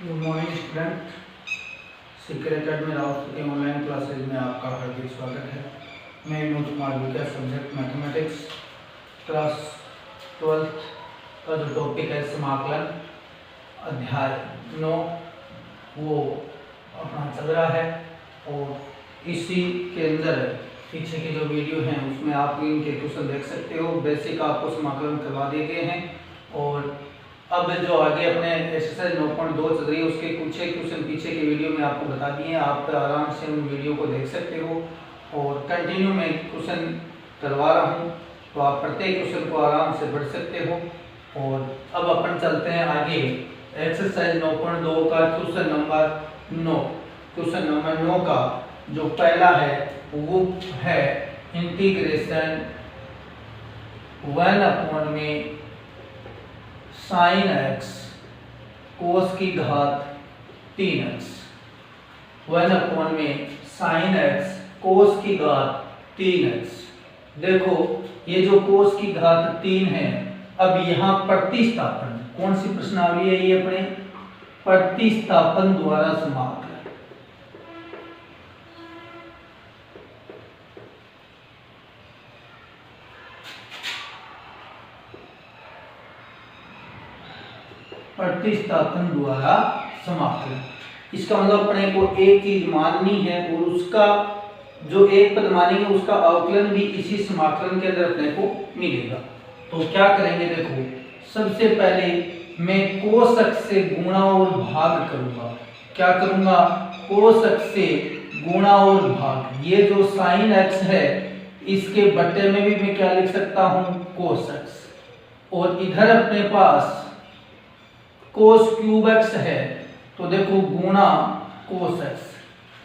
Good morning student. Sikar academy Raut के online classes में आपका हार्दिक स्वागत है। मैं विनोद कुमार विद्या, सब्जेक्ट मैथमेटिक्स, क्लास 12th का जो टॉपिक है समाकलन अध्याय 9 वो अपना चल रहा है। और इसी के अंदर पीछे की जो वीडियो हैं उसमें आप इनके क्वेश्चन देख सकते हो। बेसिक आपको समाकलन करवा दिए गए हैं और अब जो आगे अपने एक्सरसाइज 9.2 चल रही है उसके कुछ एक क्वेश्चन पीछे की वीडियो में आपको बता दिए हैं। आप आराम से उन वीडियो को देख सकते हो और कंटिन्यू में क्वेश्चन करवा रहा हूँ तो आप प्रत्येक क्वेश्चन को आराम से पढ़ सकते हो। और अब अपन चलते हैं आगे एक्सरसाइज 9.2 का क्वेश्चन नंबर 9। क्वेश्चन नंबर 9 का जो पहला है वो है इंटीग्रेशन 1 में साइन एक्स कोस की घात 3x। 1 में साइन एक्स कोस की घात 3x। देखो ये जो कोस की घात 3 है, अब यहाँ प्रतिस्थापन, कौन सी प्रश्नावली है ये अपने प्रतिस्थापन द्वारा समाकलन। प्रतिस्थापन द्वारा समाकलन, इसका मतलब अपने को एक चीज माननी है और उसका जो एक पद मानेंगे उसका अवकलन भी इसी समाकलन के अंदर अपने को मिलेगा। तो क्या करेंगे, देखो सबसे पहले मैं कोसक से गुणा और भाग करूंगा। क्या करूंगा, कोसक से गुणा और भाग। ये जो साइन एक्स है इसके बट्टे में भी मैं क्या लिख सकता हूं, कोसक्स। और इधर अपने पास कोस क्यूब एक्स है तो देखो गुणा कोस एक्स।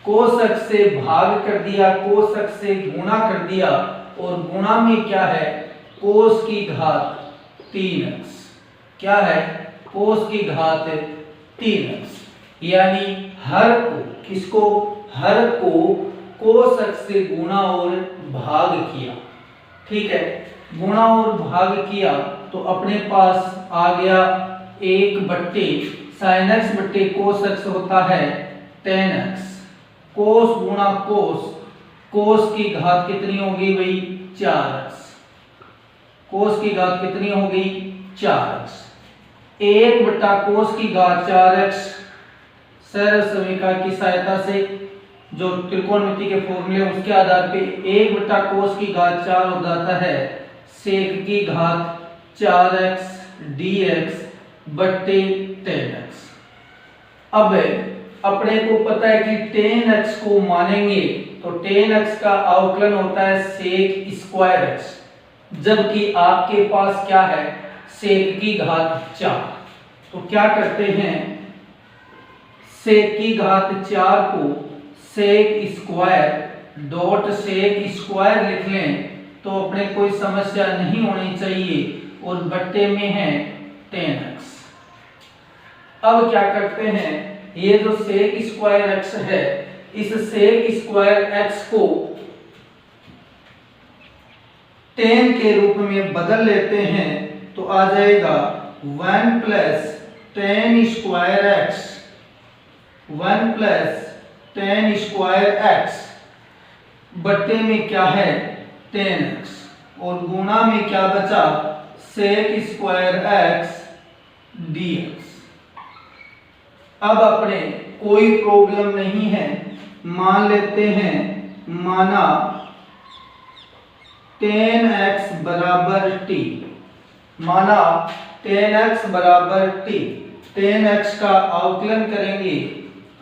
कोस एक्स से भाग कर दिया, कोस एक्स से गुणा कर दिया और गुणा में क्या है, कोस की घात 3x। क्या है, कोस की घात 3x। यानी हर को, किसको, हर को कोस एक्स से गुणा और भाग किया। ठीक है, गुणा और भाग किया तो अपने पास आ गया 1 बट्टे साइन एक्स बट्टे कोस एक्स होता है 10x। कोस गुणा कोस, कोस की घात कितनी होगी भाई, 4x। कोस की घात कितनी होगी, 4x। 1 बट्टा कोस की घात 4x सरल समीकरण की सहायता से जो त्रिकोणमिति के फॉर्मूले उसके आधार पे 1 बट्टा कोस की घात 4 हो जाता है सेक की घात 4x dx बट्टे 10x। अब अपने को पता है कि 10x को मानेंगे तो 10x का अवकलन होता है सेक स्क्वायर x, जबकि आपके पास क्या है, सेक की घात 4। तो क्या करते हैं, सेक की घात 4 को sec square dot sec square लिख लें तो अपने कोई समस्या नहीं होनी चाहिए और बट्टे में है 10x। अब क्या करते हैं, ये जो सेक स्क्वायर x है इस सेक स्क्वायर x को 10 के रूप में बदल लेते हैं तो आ जाएगा 1 plus 10 square x, 1 plus 10 square x बट्टे में क्या है 10x और गुणा में क्या बचा, सेक स्क्वायर x dx। अब अपने कोई प्रॉब्लम नहीं है, मान लेते हैं, माना 10x बराबर t, माना 10x बराबर t। 10x का अवकलन करेंगे,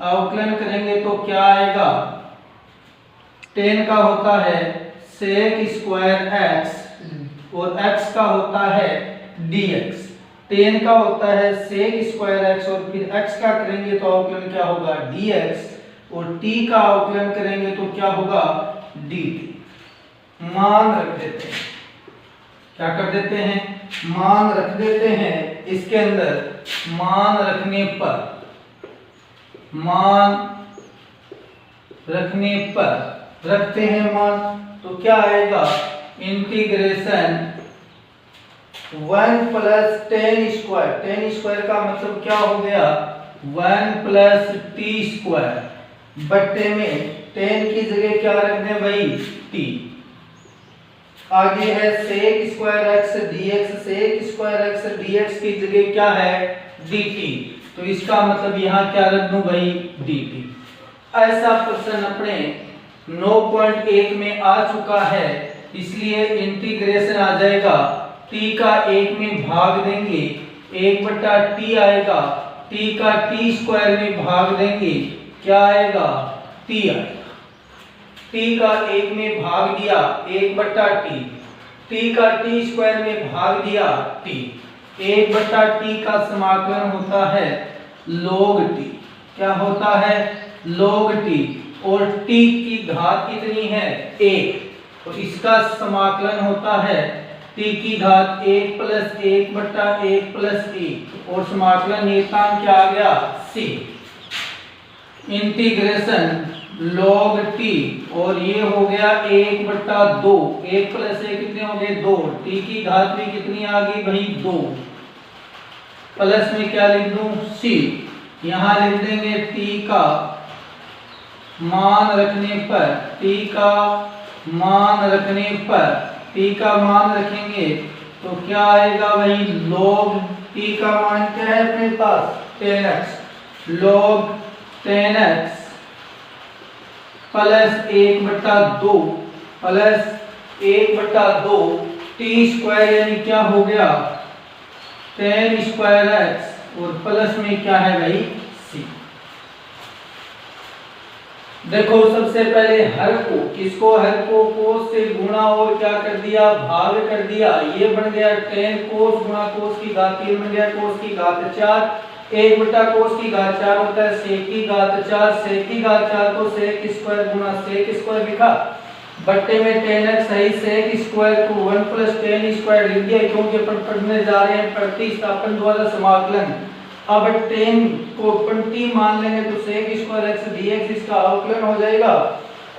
अवकलन करेंगे तो क्या आएगा, 10 का होता है सेक स्क्वायर x और x का होता है dx। 10 का होता है सेक स्क्वायर x और फिर x का करेंगे तो अवकलन क्या होगा, dx और t का अवकलन करेंगे तो क्या होगा, dt। मान रख देते हैं, क्या कर देते हैं, मान रख देते हैं। इसके अंदर मान रखने पर, मान रखने पर रखते हैं मान तो क्या आएगा, इंटीग्रेशन 1 प्लस 10 स्क्वायर। 10 स्क्वायर का मतलब क्या हो गया, 1 प्लस टी स्क्वायर बट्टे में 10 की जगह क्या रख दें भाई टी। आगे है sec square x dx, sec square x dx की जगह क्या है dt, तो इसका मतलब यहाँ क्या रख दूं भाई dt। ऐसा प्रश्न अपने 9.1 में आ चुका है, इसलिए इंटीग्रेशन आ जाएगा t का 1 में भाग देंगे 1/t आएगा, t का t स्क्वायर में भाग देंगे क्या आएगा t आएगा। t का 1 में भाग दिया 1/t, t का t स्क्वायर में भाग दिया t, 1/t का समाकलन होता है log t। क्या होता है log t, और t की घात कितनी है 1, तो इसका समाकलन होता है t की घात 1 प्लस 1/1 प्लस 1, और समाकलन नियतांक क्या आ गया c। इंटीग्रेशन log t, और ये हो गया 1/2, 1 प्लस 1 कितने हो गए 2, t की घात भी कितनी आ गई भाई 2, प्लस में क्या लिख दूं c। यहाँ लिख देंगे t का मान रखने पर, t का मान रखने पर, t का मान रखेंगे तो क्या आएगा भाई log t का मान क्या है अपने पास 10x, log 10x plus 1/2 plus 1/2 T square यानी क्या हो गया 10 स्क्वायर x, और प्लस में क्या है भाई c। देखो सबसे पहले हर को, किसको हर को कोस से गुणा और क्या कर दिया भाग कर दिया, ये बन गया 10 कोस गुणा कोस की घात 3 बन गया कोस की घात 4, 1/कोस की घात 4 होता है सेक की घात 4, सेक की घात 4 को सेक स्क्वायर गुणा सेक स्क्वायर लिखा, बट्टे में 10x है, सेक स्क्वायर को 1 प्लस 10 स्क्वायर लिख दिया, क्योंकि अपन पढ़ने जा रहे हैं प्रतिस्थापन द्वारा समाकलन। अब 10 को अपन t मान लेंगे तो सेक स्क्वायर x dx इसका अवकलन हो जाएगा,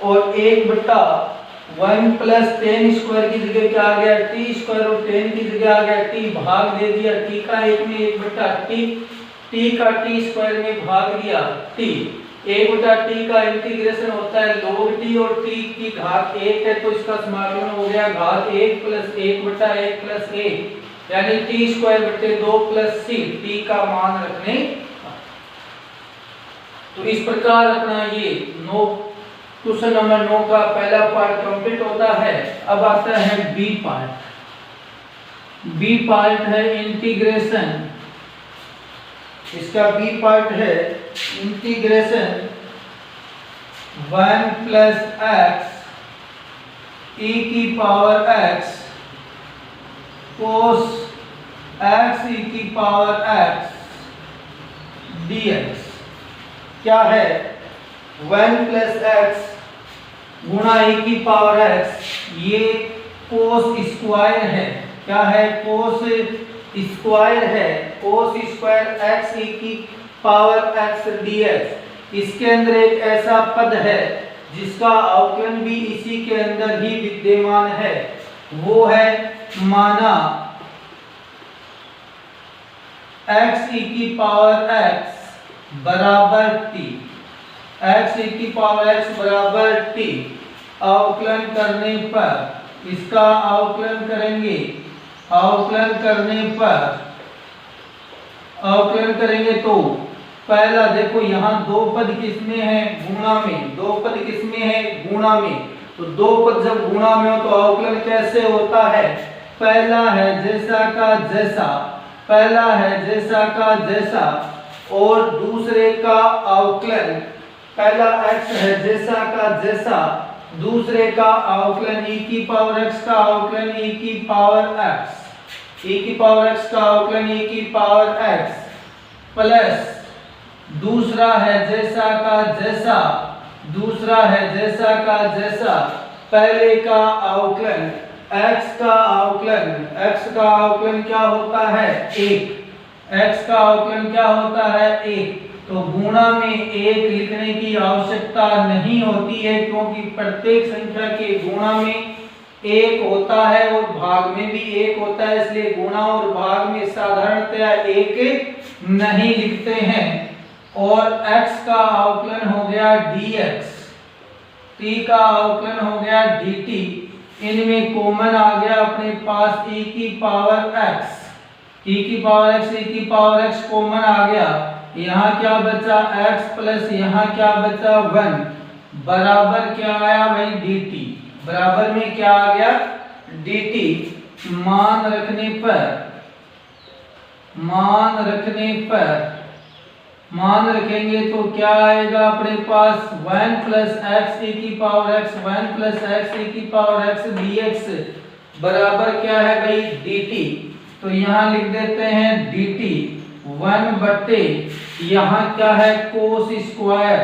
और 1/1 प्लस 10 स्क्वायर की जगह क्या आ गया t स्क्वायर, और 10 की जगह आ गया t, भाग दे दिया t का 1 में 1/t, t का t स्क्वायर में भाग दिया t, 1/t का इंटीग्रेशन होता है log t, और t की घात 1 है तो इसका समाकलन हो गया घात 1 प्लस 1/1 प्लस 1 यानी t स्क्वायर बटे 2 प्लस c, t का मान रखने। तो इस प्रकार अपना ये क्वेश्चन नंबर 9 का पहला पार्ट कंप्लीट होता है। अब आता है बी पार्ट। बी पार्ट है इंटीग्रेशन, इसका बी पार्ट है इंटीग्रेशन 1 प्लस x e की power x cos x e की पावर x dx। क्या है 1 प्लस x गुणा e की पावर x, ये cos स्क्वायर है, क्या है cos स्क्वायर है, cos स्क्वायर x e की पावर x dx। इसके अंदर एक ऐसा पद है जिसका अवकलन भी इसी के अंदर ही विद्यमान है, वो है माना x e की पावर x बराबर t, x e की पावर x बराबर t। अवकलन करने पर इसका अवकलन करेंगे, अवकलन करने पर अवकलन करेंगे तो पहला देखो यहाँ दो पद किसमें है गुणा में, दो पद किसमें है गुणा में, तो दो पद जब गुणा में हो तो अवकलन कैसे होता है, पहला है जैसा का जैसा, पहला है जैसा का जैसा, और दूसरे का अवकलन, पहला x है जैसा का जैसा, दूसरे का अवकलन e की पावर x का अवकलन e की पावर x, e की पावर x का अवकलन e की पावर x, प्लस दूसरा है जैसा का जैसा, दूसरा है जैसा का जैसा, पहले का अवकलन x का अवकलन, x का अवकलन क्या होता है 1, x का अवकलन क्या होता है 1, तो गुणा में 1 लिखने की आवश्यकता नहीं होती है, क्योंकि प्रत्येक संख्या के गुणा में 1 होता है और भाग में भी 1 होता है, इसलिए गुणा और भाग में साधारणतया 1 नहीं लिखते हैं। और x का अवकलन हो गया dx, t का अवकलन हो गया dt, इनमें कॉमन आ गया अपने पास e की पावर x, e की पावर x, e की पावर x कॉमन आ गया। यहाँ क्या बचा x प्लस यहाँ क्या बचा 1 बराबर क्या आया भाई dt, बराबर में क्या आ गया dt। मान रखने रखेंगे तो क्या आएगा अपने पास 1 प्लस एक्स e की power x, 1 plus x e की पावर x dx बराबर क्या है भाई dt। तो यहाँ लिख देते हैं dt 1 बट्टे यहाँ क्या है कोस स्क्वायर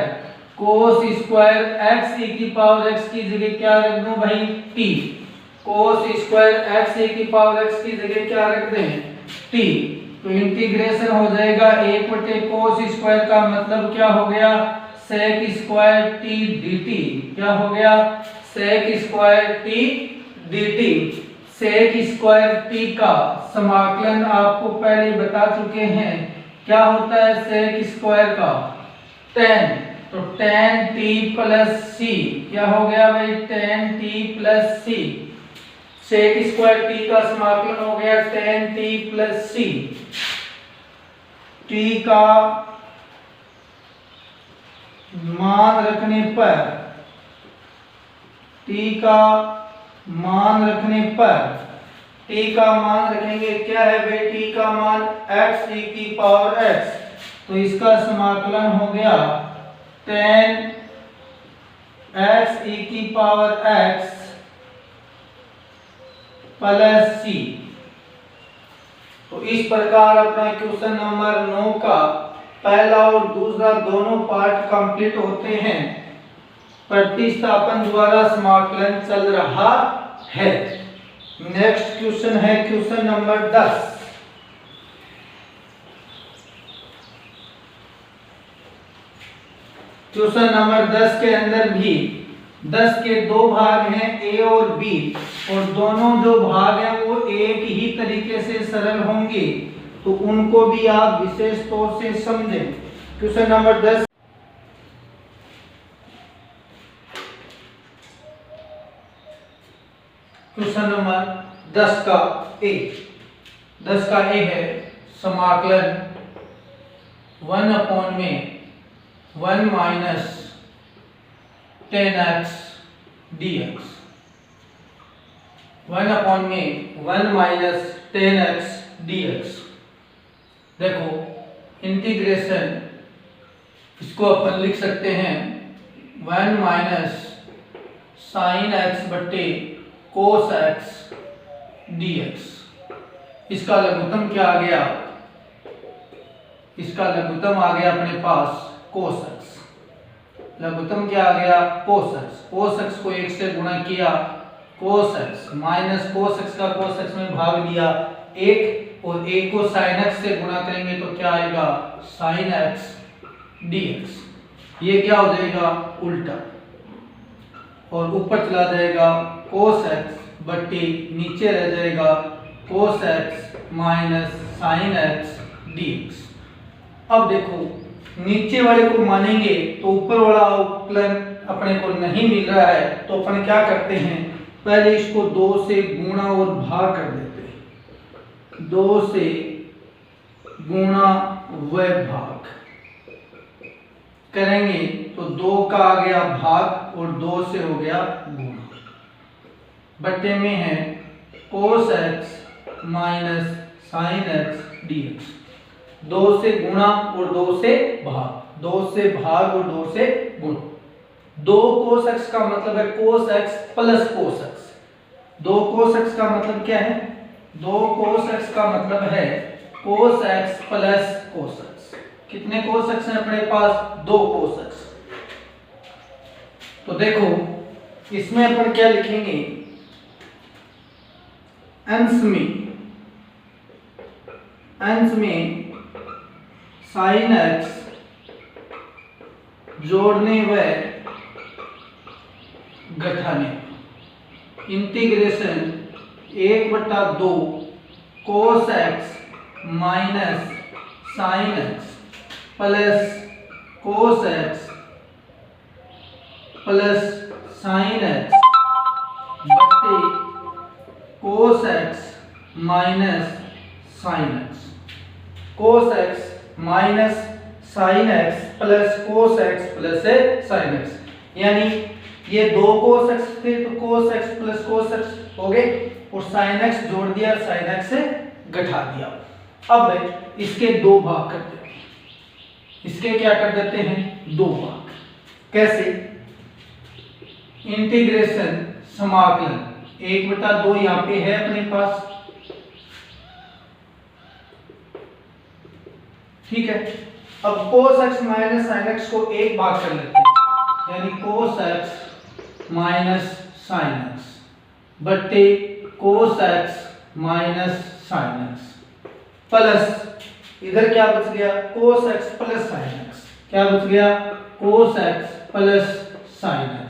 x e की पावर x की जगह क्या रख दूं भाई t, cos square x e की पावर x की जगह क्या रख दें t। तो इंटीग्रेशन हो जाएगा 1 बटे कोस स्क्वायर का मतलब क्या हो गया सेक स्क्वायर t dt, क्या हो गया sec square t dt। Sec square t का समाकलन आपको पहले बता चुके हैं, क्या होता है सेक स्क्वायर का tan, तो tan t प्लस c, क्या हो गया भाई tan t plus c। Sec square t का समाकलन हो गया tan t plus c। t का मान रखने पर t का मान रखेंगे क्या है भाई t का मान x e की पावर x, तो इसका समाकलन हो गया tan x e की पावर x प्लस c। तो इस प्रकार अपना क्वेश्चन नंबर 9 का पहला और दूसरा दोनों पार्ट कंप्लीट होते हैं, प्रतिस्थापन द्वारा समाकलन चल रहा है। नेक्स्ट क्वेश्चन है क्वेश्चन नंबर 10। क्वेश्चन नंबर 10 के अंदर भी 10 के दो भाग हैं a और b, और दोनों जो भाग हैं वो एक ही तरीके से सरल होंगे, तो उनको भी आप विशेष तौर से समझें। क्वेश्चन नंबर 10 क्वेश्चन नंबर 10 का ए है समाकलन 1 में 1 माइनस 10x dx, 1 में 1 माइनस 10x dx। देखो इंटीग्रेशन इसको अपन लिख सकते हैं 1 माइनस साइन x बट्टे कोस x dx। इसका लघुत्तम क्या आ गया, इसका लघुत्तम आ गया अपने पास कोस x, लघुत्तम क्या आ गया कोस x, कोस x को 1 से गुणा किया कोस x माइनस कोस x का कोस x में भाग दिया 1, और 1 को sin x से गुणा करेंगे तो क्या आएगा sin x dx। ये क्या हो जाएगा उल्टा, और ऊपर चला जाएगा cos x बट्टे नीचे रह जाएगा cos x minus sin x dx। अब देखो नीचे वाले को मानेंगे तो ऊपर वाला अवकलन अपने को नहीं मिल रहा है, तो अपन क्या करते हैं पहले इसको 2 से गुणा और भाग कर देते हैं, 2 से गुणा व भाग करेंगे तो 2 का आ गया भाग और 2 से हो गया गुणा, बट्टे में है cos x minus sin x dx। 2 से गुणा और 2 से भाग, 2 से भाग और 2 से गुण। 2 cos x का मतलब है cos x plus cos x। 2 cos x का मतलब क्या है, 2 cos x का मतलब है cos x plus cos x। कितने cos x हैं अपने पास 2 cos x। तो देखो इसमें अपन क्या लिखेंगे, अंश में sin x जोड़ने व घटाने, integration 1/2 cos x minus sin x plus cos x plus sine x बटे cos x minus sine x. Cos x minus sine x plus cos x plus sine x, यानी ये दो कोस एक्स थे तो cos x plus cos x हो गए और sine x जोड़ दिया, साइन एक्स से घटा दिया। अब इसके दो भाग कर देते हैं, इसके क्या कर देते हैं, दो भाग। कैसे? इंटीग्रेशन समाकलन 1/2 यहाँ पे है अपने पास, ठीक है। अब cos x minus sin x को एक भाग कर लेते हैं, यानी cos x minus sin x बट्टे cos x minus sin x plus इधर क्या बच गया, cos x plus sin x। क्या बच गया, cos x plus sin x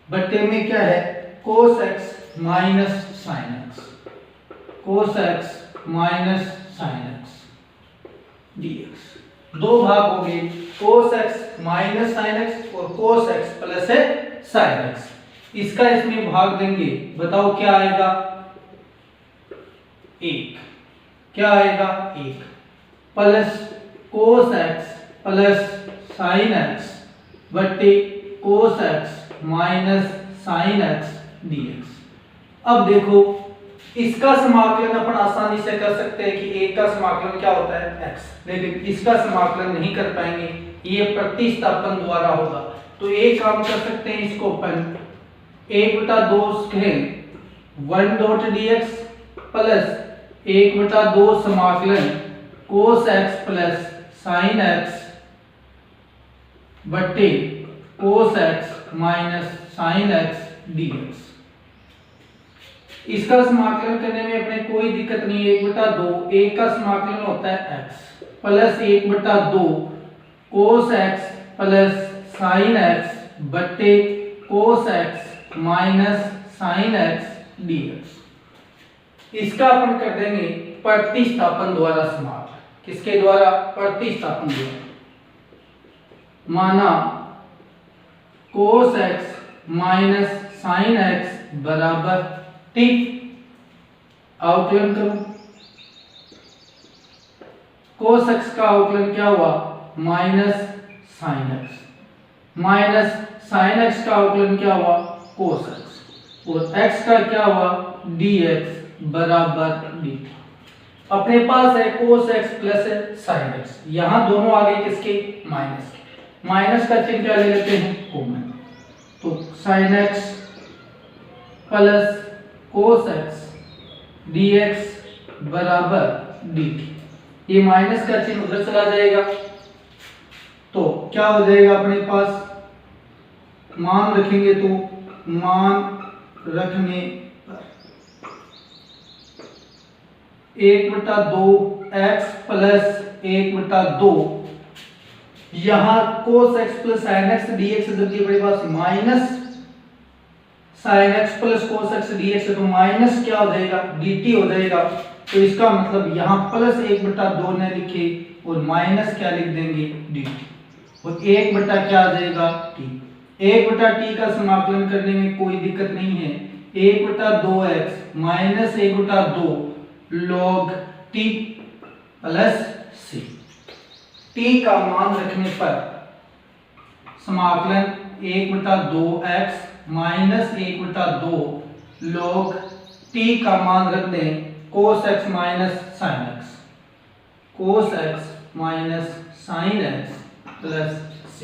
बट्टे में क्या है, cos x minus sin x, cos x minus sin x dx। दो भाग हो गए, cos x minus sin x और cos x plus sin x। इसका इसमें भाग देंगे, बताओ क्या आएगा, 1। क्या आएगा, 1 plus cos x plus sin x बट्टे cos x minus sin x dx। अब देखो इसका समाकलन अपन आसानी से कर सकते हैं कि एक का समाकलन क्या होता है, x, लेकिन इसका समाकलन नहीं कर पाएंगे, ये प्रतिस्थापन द्वारा होगा। तो एक काम कर सकते हैं, इसको अपन 1/2 कहें 1 डॉट dx प्लस 1/2 समाकलन cos x plus sin x बट्टे cos x minus sin x dx। इसका समाकलन करने में अपने कोई दिक्कत नहीं है, 1/2 एक का समाकलन होता है x plus 1/2 cos x plus sin x बट्टे cos x minus sin x dx। इसका अपन कर देंगे प्रतिस्थापन द्वारा समाकलन। किसके द्वारा, प्रतिस्थापन द्वारा। माना cos x minus sin x बराबर t, अवकलन करो, cos x का अवकलन क्या हुआ, minus sin x, minus sin x का अवकलन क्या हुआ, cos x, और x का क्या हुआ, dx बराबर dt। अपने पास है cos x plus sin x, यहां दोनों आ गए किसके, माइनस के। माइनस का चिन्ह क्या ले लेते हैं, कॉमन, तो sin x plus cos x dx बराबर dt। ये माइनस का चिन्ह उधर चला जाएगा, तो क्या हो जाएगा अपने पास, मान रखेंगे तो मान रखने पर 1/2 x प्लस 1/2, यहां cos x plus sin x dx जबकि अपने पास minus sin x plus cos x dx है, तो माइनस क्या हो जाएगा, dt हो जाएगा। तो इसका मतलब यहाँ प्लस 1/2 न लिखे और माइनस क्या लिख देंगे, dt, और 1 क्या आ जाएगा, t। 1/t का समाकलन करने में कोई दिक्कत नहीं है, 1/2x minus 1/2 log t plus c। t का मान रखने पर समाकलन 1/2x माइनस 1/2 log t का मान रख दें cos x minus sin x, cos x minus sin x plus c।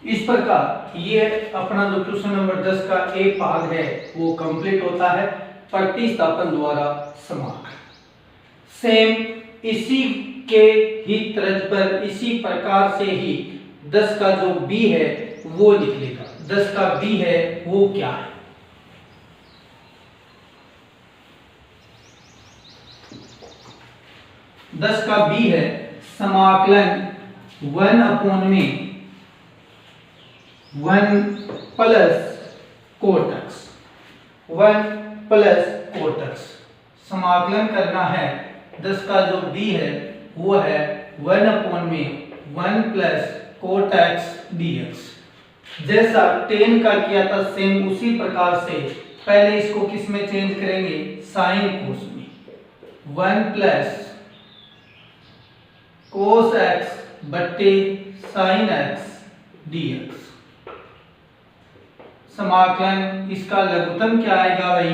इस प्रकार ये अपना जो क्वेश्चन नंबर 10 का एक भाग है वो कंप्लीट होता है प्रतिस्थापन द्वारा समाकलन। सेम इसी के ही तर्ज पर, इसी प्रकार से ही 10 का जो b है वो निकलेगा। 10 का b है वो क्या है, दस का b है समाकलन 1 plus cot x, 1 plus cot x समाकलन करना है। 10 का जो b है वो है 1 प्लस cot x dx। जैसा tan का किया था सेम उसी प्रकार से पहले इसको किस में चेंज करेंगे, sin cos में। 1 प्लस cos x बट्टे sin x dx। समाकलन इसका लघुत्तम क्या आएगा भाई,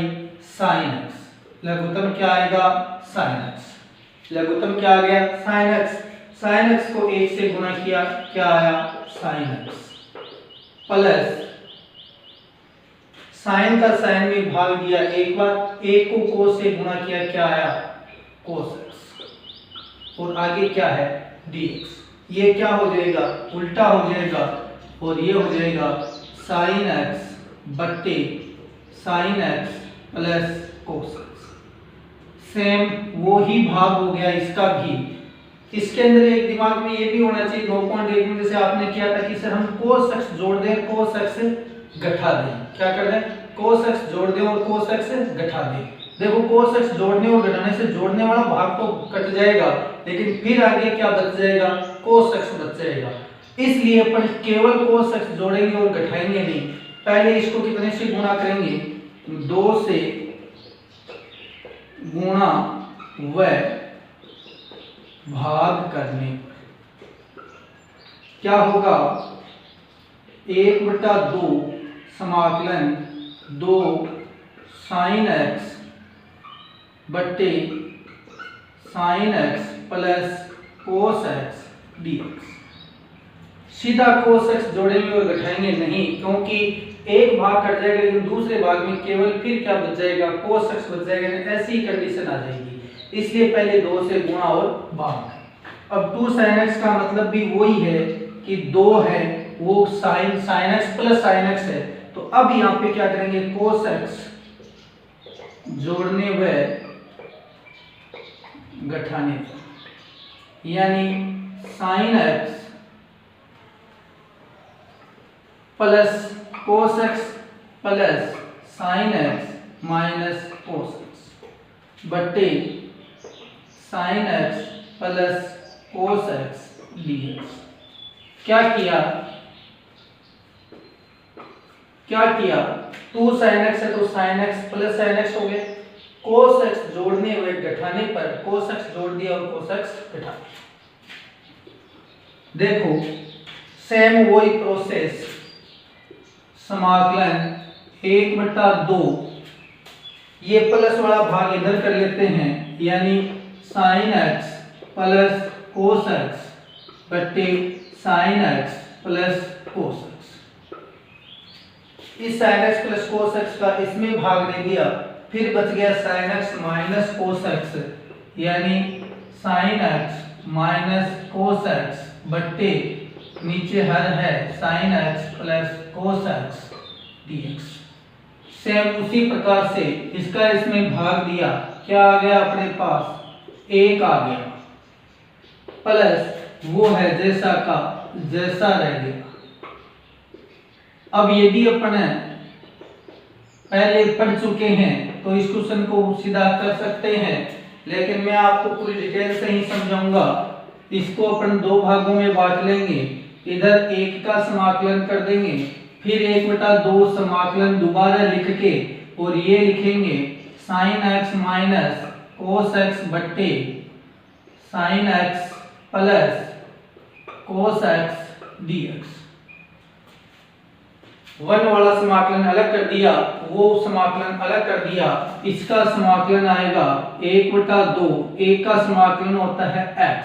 sin x। लघुत्तम क्या आएगा, sin x। लघुत्तम क्या आ गया, sin x। sin x को 1 से गुणा किया, क्या आया, sin x प्लस sin का sin में भाग दिया एक बार, 1 को cos से गुणा किया, क्या आया, cos x। और आगे क्या है, dx। ये क्या हो जाएगा, उल्टा हो जाएगा और ये हो जाएगा sin x बट्टे sin x plus cos x। Same वो ही भाग हो गया इसका भी। इसके अंदर एक दिमाग में ये भी होना चाहिए 9.1 में जैसे आपने किया था कि सर हम cos x जोड़ दें, cos x घटा दें। क्या कर दें, cos x जोड़ दें और cos x घटा दें। देखो cos x जोड़ने और घटाने से जोड़ने वाला भाग तो कट जाएगा, लेकिन फिर आगे क्या बच जाएगा, cos x बच जाएगा। इसलिए अपन केवल cos x जोड़ेंगे और घटाएंगे नहीं। पहले इसको कितने से गुणा करेंगे, 2 से गुणा व भाग करने पर क्या होगा, 1/2 समाकलन 2 sin x बट्टे sin x plus cos x dx। सीधा cos x जोड़ेंगे और घटाएंगे नहीं, क्योंकि एक भाग कट जाएगा लेकिन दूसरे भाग में केवल फिर क्या बच जाएगा, cos x बच जाएगा। ऐसी कंडीशन आ जाएगी, इसलिए पहले 2 से गुणा और भाग। अब 2 sin x का मतलब भी वही है कि 2 है वो sin x plus sin x है। तो अब यहाँ पे क्या करेंगे, cos x जोड़ने व घटाने, यानी sin x plus cos x plus sin x minus cos x बट्टे sin x plus cos x dx। क्या किया, 2 sin x है तो sin x plus sin x हो गया। cos x जोड़ने व घटाने पर cos x जोड़ दिया और cos x घटा दिया। देखो सेम वही प्रोसेस, समाकलन 1/2, ये प्लस वाला भाग इधर कर लेते हैं, यानी sin x plus cos x बट्टे sin x plus cos x। इस sin x plus cos x का इसमें भाग दे दिया, फिर बच गया sin x minus cos x, यानी sin x minus cos x बट्टे नीचे हर है sin x plus cos x dx। Same उसी प्रकार से इसका इसमें भाग दिया, क्या आ गया अपने पास, 1 आ गया, प्लस वो है जैसा का जैसा रह गया। अब यदि अपन पहले पढ़ चुके हैं तो इस क्वेश्चन को सीधा कर सकते हैं, लेकिन मैं आपको पूरी डिटेल से ही समझाऊंगा। इसको अपन 2 भागों में बांट लेंगे, इधर 1 का समाकलन कर देंगे, फिर 1/2 समाकलन दोबारा लिख के और ये लिखेंगे sin x minus cos x बट्टे sin x plus cos x dx। 1 वाला समाकलन अलग कर दिया, वो समाकलन अलग कर दिया, इसका समाकलन आएगा 1/2, 1 का समाकलन होता है x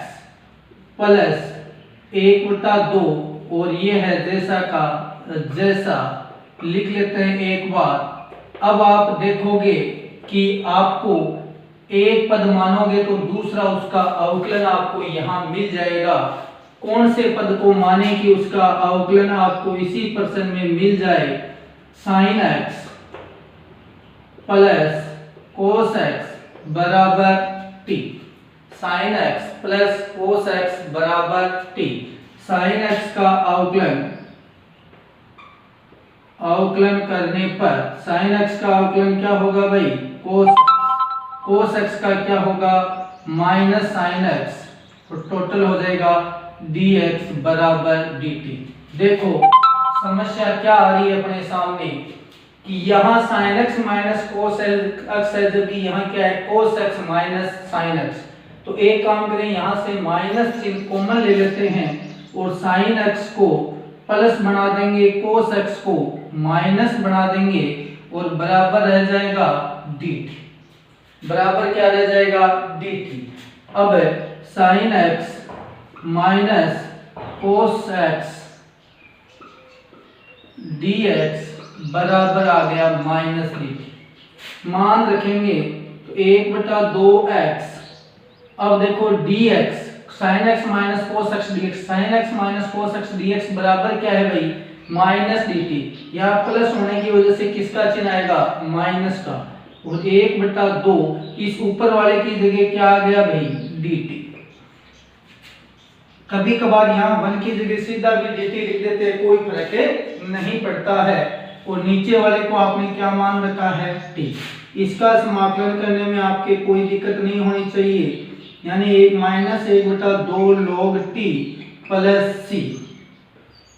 प्लस 1/2 और ये है जैसा का जैसा, लिख लेते हैं एक बार। अब आप देखोगे कि आपको एक पद मानोगे तो दूसरा उसका अवकलन आपको यहाँ मिल जाएगा। कौन से पद को माने कि उसका अवकलन आपको इसी प्रश्न में मिल जाए, sin x plus cos x बराबर t। sin x plus cos x बराबर t। sin x का अवकलन करने पर sin x का अवकलन क्या होगा भाई, cos x का क्या होगा, माइनस sin x, तो टोटल हो जाएगा dx बराबर dt। देखो समस्या क्या आ रही है अपने सामने कि यहाँ sin x minus cos x है, जबकि यहाँ क्या है cos x minus sin x। तो एक काम करें, यहाँ से माइनस चिन्ह कॉमन ले लेते हैं और sin x को प्लस बना देंगे, cos x को माइनस बना देंगे और बराबर रह जाएगा dt। बराबर क्या रह जाएगा dt। अब sin x minus cos x dx बराबर आ गया माइनस dt। मान रखेंगे तो 1/2x। अब देखो dx sin x minus cos x dx, sin x minus cos x dx बराबर क्या है भाई माइनस dt। यहाँ प्लस होने की वजह से किसका चिन्ह आएगा माइनस का, और 1/2 इस ऊपर वाले की जगह क्या आ गया भाई dt। कभी कभार यहाँ 1 की जगह सीधा भी dt लिख देते हैं, कोई फर्क नहीं पड़ता है। और नीचे वाले को आपने क्या मान रखा है t। इसका समाकलन करने में आपके कोई दिक्कत नहीं होनी चाहिए, यानी 1-1/2 log t plus c।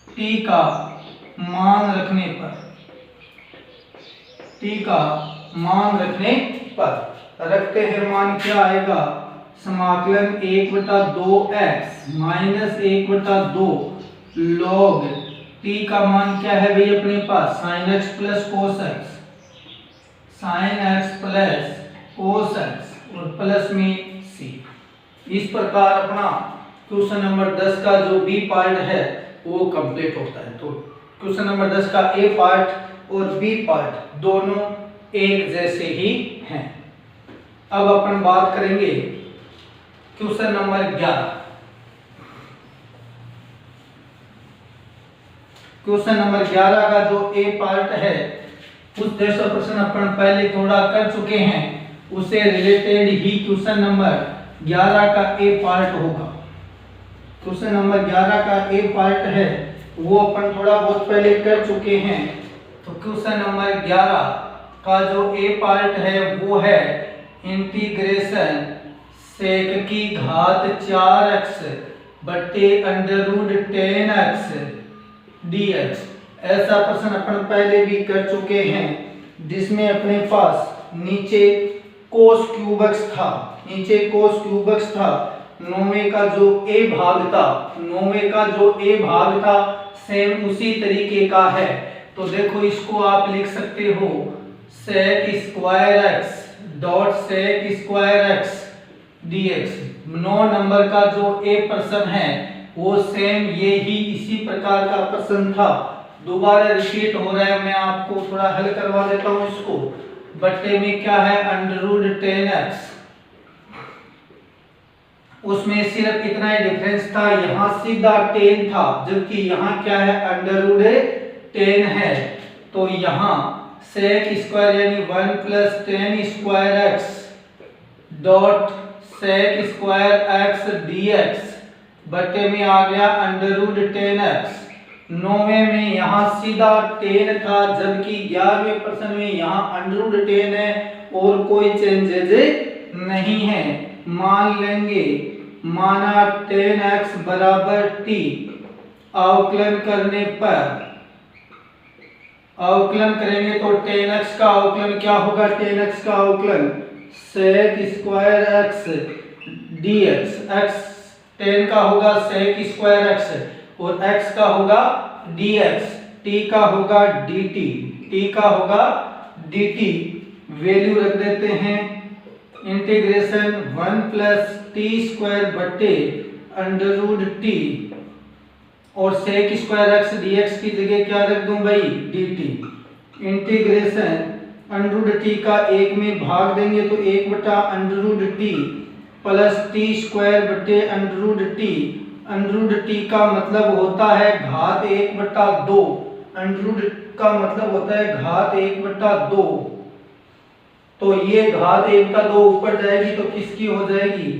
t का मान रखने पर, t का मान रखने पर रखते हैं, मान क्या आएगा समाकलन 1/2x माइनस 1/2 log t का मान क्या है भाई अपने पास sin x plus cos x, sin x plus cos x और प्लस में c। इस प्रकार अपना क्वेश्चन नंबर 10 का जो बी पार्ट है वो कंप्लीट होता है। तो क्वेश्चन नंबर 10 का ए पार्ट और बी पार्ट दोनों एक जैसे ही हैं। अब अपन बात करेंगे क्वेश्चन नंबर 11। क्वेश्चन नंबर 11 का जो ए पार्ट है उस जैसा प्रश्न अपन पहले थोड़ा कर चुके हैं, उससे रिलेटेड ही क्वेश्चन नंबर 11 का ए पार्ट होगा। क्वेश्चन नंबर 11 का ए पार्ट है वो अपन थोड़ा बहुत पहले कर चुके हैं। तो क्वेश्चन नंबर 11 का जो ए पार्ट है वो है इंटीग्रेशन सेक की घात 4x बट्टे अंडर रूट 10x dx। ऐसा प्रश्न अपन पहले भी कर चुके हैं, जिसमें अपने पास नीचे cos क्यूब x था, नीचे cos क्यूब x था, 9वें का जो a भाग था, 9वें का जो a भाग था सेम उसी तरीके का है। तो देखो इसको आप लिख सकते हो sec square x dot sec square x dx। 9 number का जो a प्रश्न है वो सेम ये ही इसी प्रकार का प्रश्न था, दोबारा रिपीट हो रहा है। मैं आपको थोड़ा हल करवा देता हूँ इसको। बट्टे में क्या है अंडर रूट 10x, उसमें सिर्फ इतना ही डिफरेंस था, यहाँ सीधा 10 था जबकि यहाँ क्या है अंडर रूट 10 है। तो यहाँ sec स्क्वायर यानी 1 plus 10 square x dot sec square x dx बट्टे में आ गया अंडर रूट 10x। 9वें में यहाँ सीधा 10 था जबकि 11वें प्रश्न में यहाँ अंडर रूट 10 है और कोई चेंजेज नहीं है। मान लेंगे, माना 10x बराबर t, अवकलन करने पर, अवकलन करेंगे तो 10x का अवकलन क्या होगा, 10x का अवकलन sec square x dx। x 10 का होगा sec स्क्वायर x और x का होगा dx, t का होगा dt, t का होगा dt। वैल्यू रख देते हैं इंटीग्रेशन 1 प्लस t स्क्वायर बट्टे अंडर रूट t और sec स्क्वायर x dx की जगह क्या रख दूं भाई dt। Integration under root t का 1 में भाग देंगे तो 1/√t प्लस t स्क्वायर बटे √t। √t का मतलब होता है घात 1/2, √t का मतलब होता है घात 1/2। तो ये घात 1/2 ऊपर जाएगी तो किसकी हो जाएगी,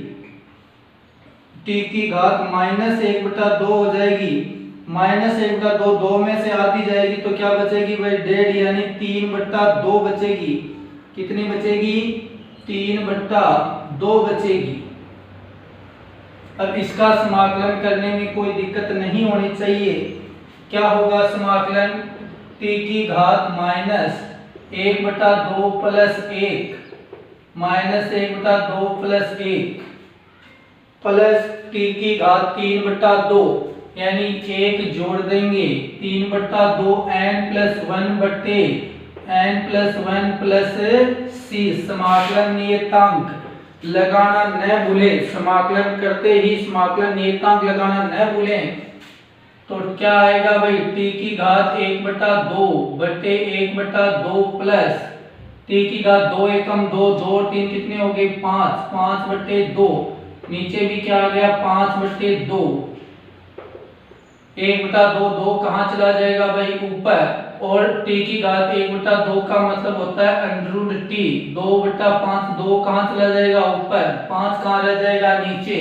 t की घात -1/2 हो जाएगी। -1/2 2 में से आती जाएगी तो क्या बचेगी भाई डेढ़, यानी 3/2 बचेगी। कितनी बचेगी 3/2 बचेगी। अब इसका समाकलन करने में कोई दिक्कत नहीं होनी चाहिए। क्या होगा समाकलन? t की घात minus 1/2 plus 1 minus 1/2 plus 1 plus t की घात 3/2 यानी 1 जोड़ देंगे 3/2 n plus 1/n+1 plus c। समाकलन नियतांक लगाना न भूलें, समाकलन करते ही समाकलन नियतांक लगाना न भूलें। तो क्या आएगा भाई? t की घात 1/2 बटे 1/2 प्लस t की घात 2 एकम 2 2 और 3 कितने हो गए? 5 5/2। नीचे भी क्या आ गया? 5/2। 1/2 2 कहाँ चला जाएगा भाई? ऊपर। और t की घात 1/2 का मतलब होता है अंडर t। 2/5 2 कहाँ चला जाएगा? ऊपर। 5 कहाँ रह जाएगा? नीचे।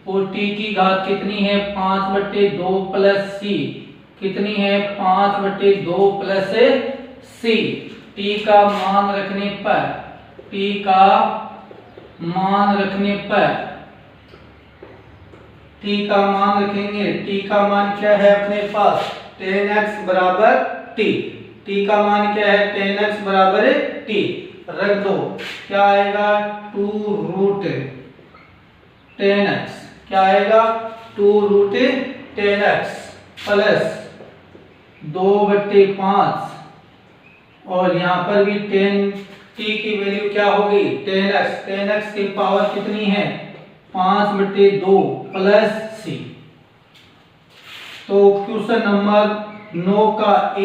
और t की घात कितनी है? 5/2 प्लस c कितनी है? 5/2 प्लस c। t का मान रखने पर t का मान रखने पर t का मान रखेंगे। t का मान क्या है अपने पास? tan x बराबर t। t का मान क्या है? tan x बराबर t। रख दो। क्या आएगा? 2√tan x। क्या आएगा? 2√tan x प्लस 2/5 और यहाँ पर भी tan t की वैल्यू क्या होगी? tan x। tan x की पावर कितनी है? 5/2 प्लस c। तो क्वेश्चन नंबर 9 का a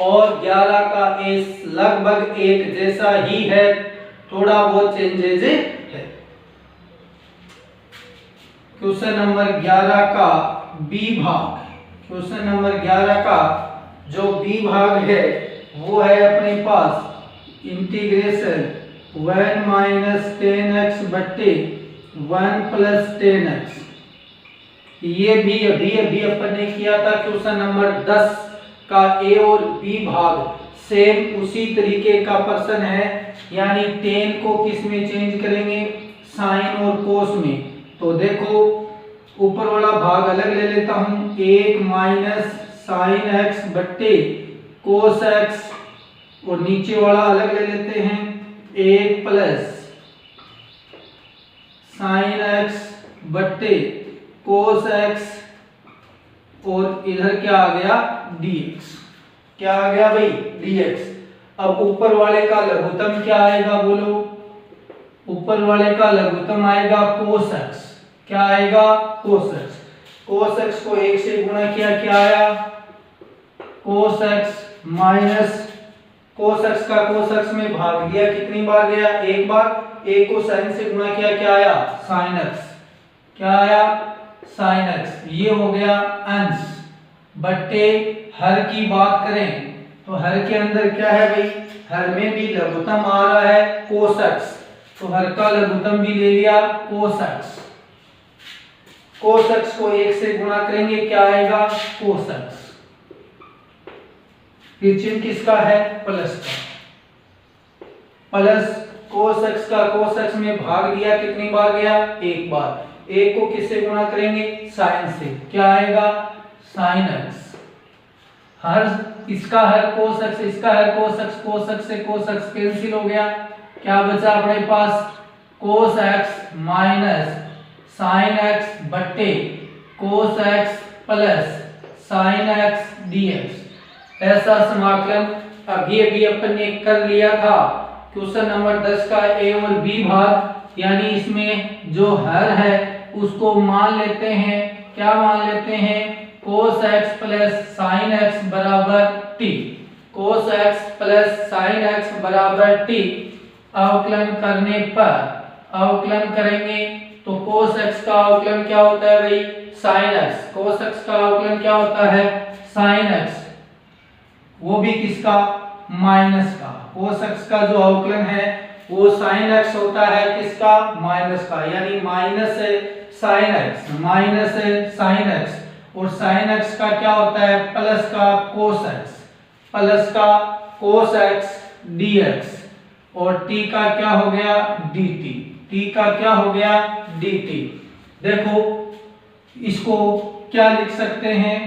और 11 का a लगभग एक जैसा ही है, थोड़ा बहुत चेंजेज है। क्वेश्चन नंबर 11 का b भाग, क्वेश्चन नंबर 11 का जो b भाग है वो है अपने पास इंटीग्रेशन 1 माइनस tan x बट्टे 1 प्लस tan x। ये भी अभी अपन ने किया था। क्वेश्चन नंबर 10 का a और b भाग सेम उसी तरीके का प्रश्न है, यानी tan को किस में चेंज करेंगे? साइन और कोस में। तो देखो ऊपर वाला भाग अलग ले लेता हूं, 1 माइनस साइन x बट्टे कोस x और नीचे वाला अलग ले लेते हैं 1 प्लस साइन x बट्टे कोस x और इधर क्या आ गया? dx। क्या आ गया भाई? dx। अब ऊपर वाले का लघुत्तम क्या आएगा बोलो? ऊपर वाले का लघुत्तम आएगा cos x। क्या आएगा? cos x। cos x को 1 से गुणा किया, क्या आया? cos x minus cos x का cos x में भाग दिया, कितनी बार गया? एक बार। 1 को sin से गुणा किया, क्या आया? sin x। क्या आया? sin x। ये हो गया अंश बट्टे हर की बात करें तो हर के अंदर क्या है भाई? हर में भी लघुत्तम आ रहा है cos x, तो हर का लघुत्तम भी ले लिया cos x। cos x को 1 से गुणा करेंगे, क्या आएगा? cos x। फिर चिन्ह किसका है? प्लस का। प्लस cos x का cos x में भाग दिया, कितनी बार गया? एक बार। 1 को किससे गुणा करेंगे? sin से। क्या आएगा? sin x। हर इसका हर cos x, इसका हर cos x, cos x से cos x कैंसिल हो गया। क्या बचा अपने पास? cos x minus sin x बट्टे cos x plus sin x dx। ऐसा समाकलन अभी अपन ने कर लिया था। क्वेश्चन नंबर 10 का a और b भाग, यानी इसमें जो हर है उसको मान लेते हैं। क्या मान लेते हैं? cos x plus sin x बराबर t। cos x plus sin x बराबर t। अवकलन करने पर अवकलन करेंगे तो cos x का अवकलन क्या होता है भाई? sin x। cos x का अवकलन क्या होता है? sin x। वो भी किसका? माइनस का। cos x का जो अवकलन है वो sin x होता है, किसका? माइनस का। यानी minus sin x, minus sin x और sin x का क्या होता है? प्लस का cos x, प्लस का cos x dx और t का क्या हो गया? dt। t का क्या हो गया? dt। देखो इसको क्या लिख सकते हैं,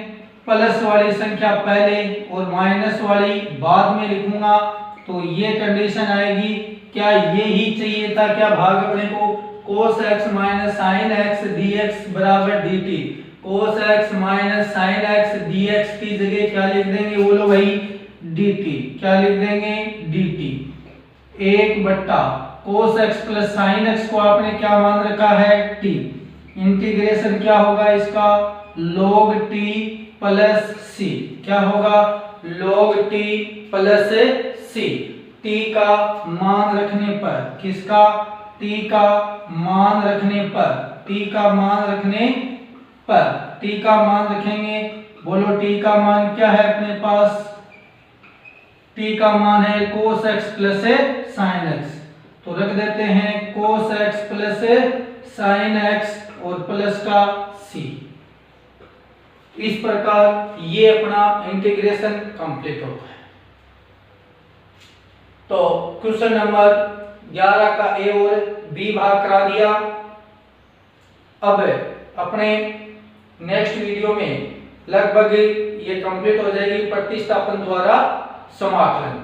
प्लस वाली संख्या पहले और माइनस वाली बाद में लिखूंगा तो ये कंडीशन आएगी। क्या ये ही चाहिए था क्या भाग अपने को, cos x minus sin x dx बराबर dt। cos x minus sin x dx की जगह क्या लिख देंगे बोलो भाई, dt। क्या लिख देंगे, dt। 1 cos x plus sin x को आपने क्या मान रखा है, t। इंटीग्रेशन क्या होगा इसका, log t प्लस c। क्या होगा, log t plus c। t का मान रखने पर, किसका, t का मान रखने पर, t का मान रखने पर, t का मान रखेंगे। बोलो t का मान क्या है अपने पास, t का मान है cos x plus sin x। तो रख देते हैं cos x plus sin x और प्लस का c। इस प्रकार ये अपना इंटीग्रेशन कंप्लीट होता है। तो क्वेश्चन नंबर 11 का ए और बी भाग करा दिया। अब अपने नेक्स्ट वीडियो में लगभग ये कंप्लीट हो जाएगी प्रतिस्थापन द्वारा समाकलन।